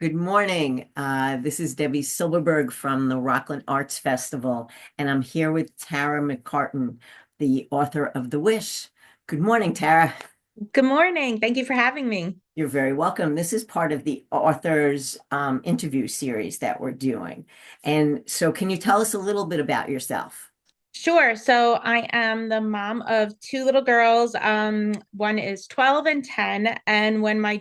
Good morning. This is Debbie Silverberg from the Rockland Arts Festival, and I'm here with Tara McCarton, the author of The Wish. Good morning, Tara. Good morning. Thank you for having me. You're very welcome. This is part of the author's interview series that we're doing. And so, can you tell us a little bit about yourself? Sure. So I am the mom of two little girls. One is 12 and 10. And when my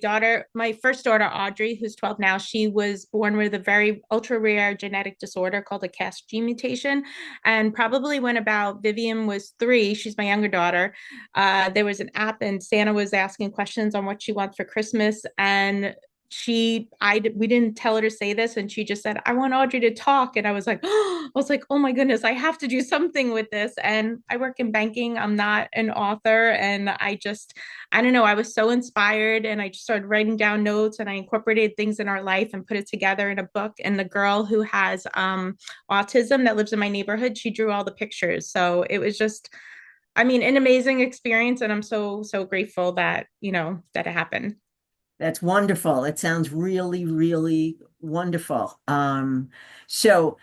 first daughter, Audrey, who's 12 now, she was born with a very ultra rare genetic disorder called a Cas gene mutation. And probably when about Vivian was 3, she's my younger daughter, there was an app and Santa was asking questions on what she wants for Christmas. And we didn't tell her to say this, and she just said, I want Audrey to talk. And I was like, oh my goodness, I have to do something with this. And I work in banking. I'm not an author. And I don't know, I was so inspired, and I just started writing down notes, and I incorporated things in our life and put it together in a book. And the girl who has autism that lives in my neighborhood, she drew all the pictures. So it was just, I mean, an amazing experience. And I'm so grateful that, that it happened. That's wonderful. It sounds really, really wonderful. So,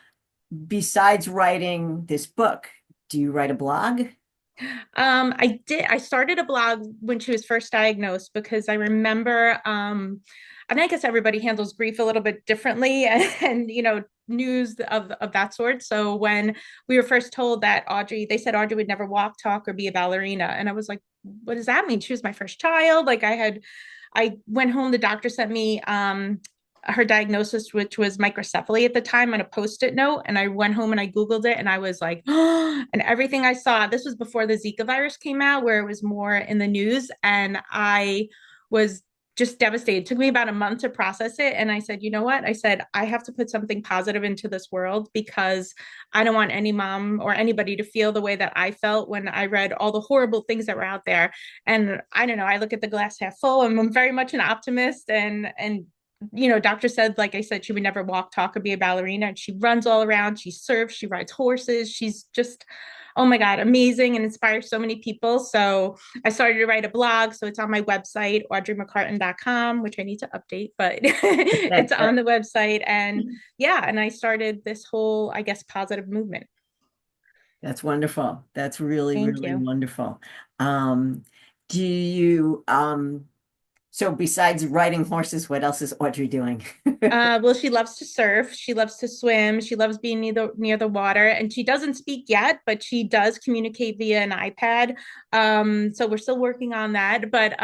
besides writing this book, do you write a blog? I did. I started a blog when she was first diagnosed because I remember, I mean, I guess everybody handles grief a little bit differently and news of that sort. So when we were first told that they said Audrey would never walk, talk, or be a ballerina. And I was like, what does that mean? She was my first child. I went home, the doctor sent me her diagnosis, which was microcephaly at the time, on a post-it note. And I went home and I Googled it, and I was like, oh, and everything I saw, this was before the Zika virus came out, where it was more in the news. And I was just devastated. It took me about a month to process it. And I said, you know what? I said, I have to put something positive into this world, because I don't want any mom or anybody to feel the way that I felt when I read all the horrible things that were out there. And I don't know, I look at the glass half full, and I'm very much an optimist. And doctor said, like I said, she would never walk, talk, or be a ballerina. And she runs all around. She surfs. She rides horses. She's just, oh my God, amazing, and inspires so many people. So I started to write a blog. So it's on my website, audreymccarton.com, which I need to update, but it's on the website. And yeah, and I started this whole, I guess, positive movement. That's wonderful. That's really, Thank really you. wonderful. Um, do you, so besides riding horses, what else is Audrey doing? Well, she loves to surf. She loves to swim. She loves being near the water. And she doesn't speak yet, but she does communicate via an iPad. So we're still working on that. But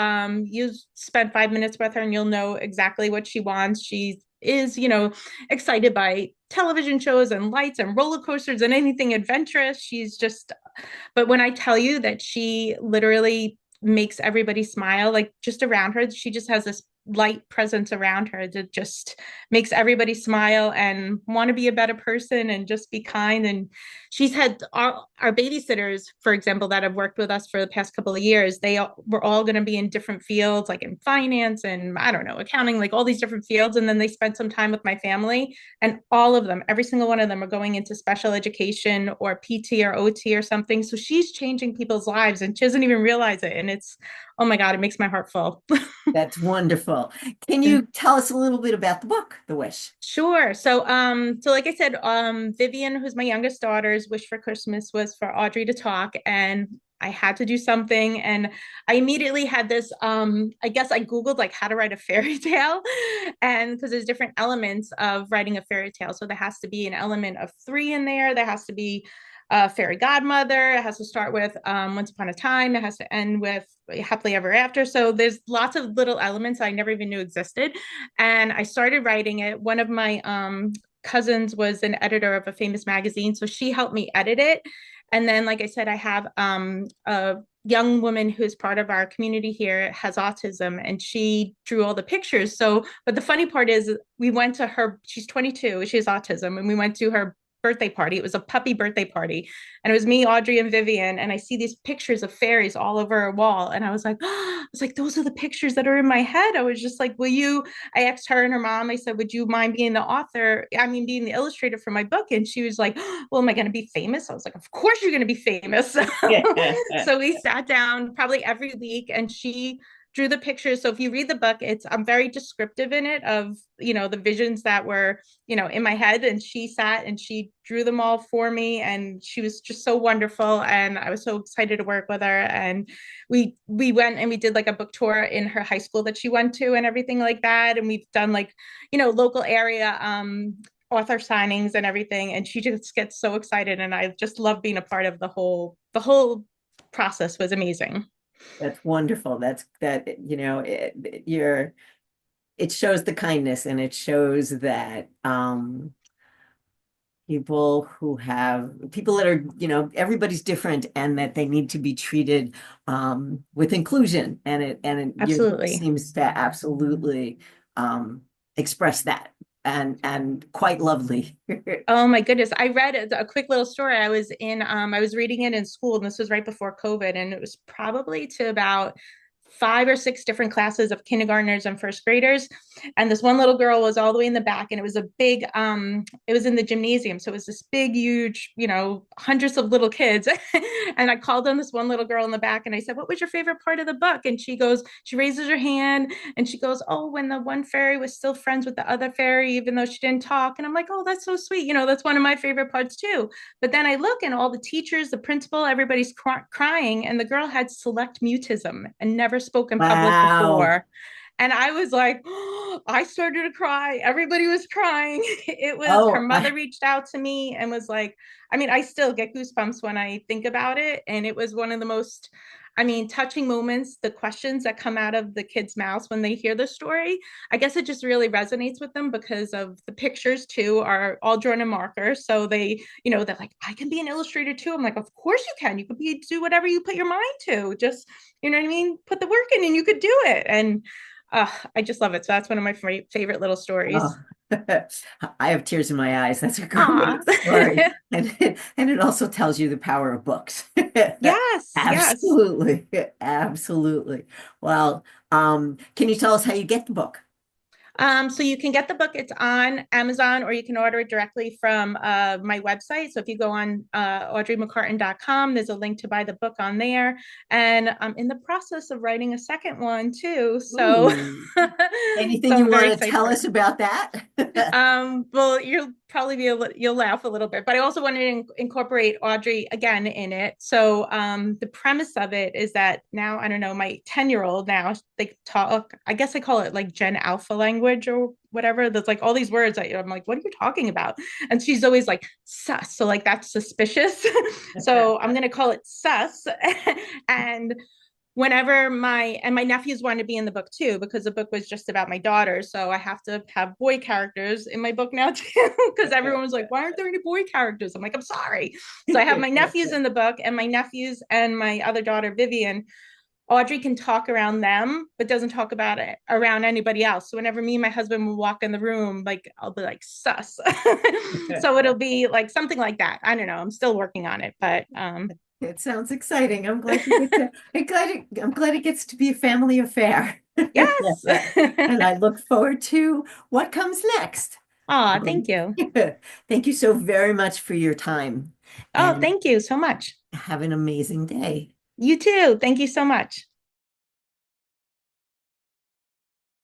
you spend 5 minutes with her, and you'll know exactly what she wants. She is, excited by television shows and lights and roller coasters and anything adventurous. But when I tell you that she literally makes everybody smile, like just around her, she just has this light presence around her that just makes everybody smile and want to be a better person and just be kind. And she's had our babysitters, for example, that have worked with us for the past couple of years. Were all going to be in different fields, like in finance and I don't know, accounting, like all these different fields. And then they spent some time with my family, and all of them, every single one of them, are going into special education or PT or OT or something. So she's changing people's lives, and she doesn't even realize it. And it's, oh my God, it makes my heart full. That's wonderful. Can you tell us a little bit about the book, The Wish? Sure. So like I said, Vivian, who's my youngest daughter's wish for Christmas was for Audrey to talk, and I had to do something. And I immediately had this, I guess I Googled like how to write a fairy tale. And because there's different elements of writing a fairy tale. So there has to be an element of three in there. There has to be a fairy godmother. It has to start with once upon a time. It has to end with happily ever after. So there's lots of little elements I never even knew existed. And I started writing it. One of my cousins was an editor of a famous magazine, so she helped me edit it. And then, like I said, I have a young woman who's part of our community here, has autism, and she drew all the pictures. So, but the funny part is, we went to her, she's 22, she has autism, and we went to her birthday party. It was a puppy birthday party. And it was me, Audrey, and Vivian. And I see these pictures of fairies all over a wall. And I was like, oh, I was like, those are the pictures that are in my head. I was just like, will you? I asked her and her mom, I said, would you mind being the author? I mean, being the illustrator for my book? And she was like, well, am I going to be famous? I was like, of course you're going to be famous. So we sat down probably every week, and she drew the pictures. So if you read the book, I'm very descriptive in it of, the visions that were, in my head. And she sat and she drew them all for me. And she was just so wonderful. And I was so excited to work with her. And we went and we did like a book tour in her high school that she went to and everything like that. And we've done like, local area author signings and everything. And she just gets so excited. And I just love being a part of the whole process was amazing. That's wonderful. It shows the kindness, and it shows that people that are, everybody's different, and that they need to be treated with inclusion. Your book Absolutely. seems to absolutely express that, and quite lovely. Oh my goodness. I read a quick little story. I was reading it in school, and this was right before COVID, and it was probably to about 5 or 6 different classes of kindergartners and first graders. And this one little girl was all the way in the back, and it was a big, it was in the gymnasium. So it was this big, huge, hundreds of little kids. And I called on this one little girl in the back and I said, "What was your favorite part of the book?" And she raises her hand and she goes, "Oh, when the one fairy was still friends with the other fairy, even though she didn't talk." And I'm like, "Oh, that's so sweet. That's one of my favorite parts too." But then I look and all the teachers, the principal, everybody's crying. And the girl had select mutism and never spoke in public Wow. before. And I was like, oh, I started to cry. Everybody was crying. It was her Oh, mother reached out to me and was like, I mean, I still get goosebumps when I think about it. And it was one of the most, touching moments, the questions that come out of the kids' mouths when they hear the story. I guess it just really resonates with them because of the pictures too are all drawn in marker. So they're like, "I can be an illustrator too." I'm like, "Of course you can. You could do whatever you put your mind to. Just, you know what I mean? Put the work in and you could do it." And I just love it. So that's one of my favorite little oh. stories. I have tears in my eyes. That's a Aw. great story. And it also tells you the power of books. Yes, yes. Absolutely. Absolutely. Well, can you tell us how you get the book? So you can get the book. It's on Amazon, or you can order it directly from my website. So if you go on audreymccarton.com, there's a link to buy the book on there. And I'm in the process of writing a second one too. So, Ooh. so Anything you I'm very want to excited tell for it. us about that? Well, you'll probably you'll laugh a little bit, but I also wanted to incorporate Audrey again in it. So, the premise of it is that now, I don't know, my 10-year-old now, they talk, I guess I call it like Gen Alpha language or whatever. There's like all these words that I'm like, "What are you talking about?" And she's always like, "Sus." So like that's suspicious. So I'm going to call it sus. And whenever my nephews want to be in the book too, because the book was just about my daughter, so I have to have boy characters in my book now too, because everyone was like, "Why aren't there any boy characters?" I'm like, "I'm sorry." So I have my nephews in the book, and my nephews and my other daughter Vivian. Audrey can talk around them, but doesn't talk about it around anybody else. So whenever me and my husband will walk in the room, like I'll be like, "Sus." So it'll be like something like that. I don't know. I'm still working on it, but It sounds exciting. I'm glad it gets to be a family affair. yes. And I look forward to what comes next. Aw, thank Um, you. Thank you so very much for your time, Oh, and thank you so much. have an amazing day. You too. Thank you so much.